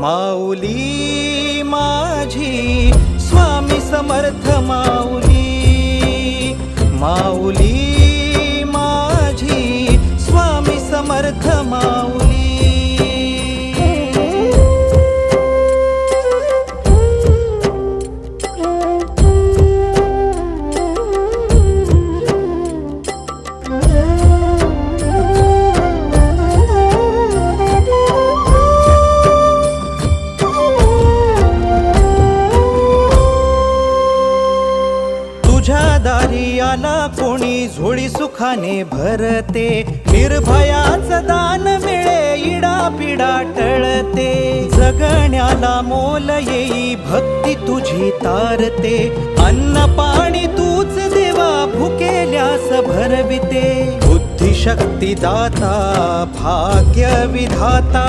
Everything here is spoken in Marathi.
माऊली माझी स्वामी समर्थ माऊली, माऊली माझी स्वामी समर्थ माऊली। तुझ्या दारी आला कोणी झोळी सुखाने भरते, निर्भयाचं दान मिळे इडा पिडा टळते, जगण्याला मोल येई भक्ती तुझी तारते, अन्न पाणी तूच देवा भुकेल्यास भरविते, बुद्धी शक्ती दाता भाग्य विधाता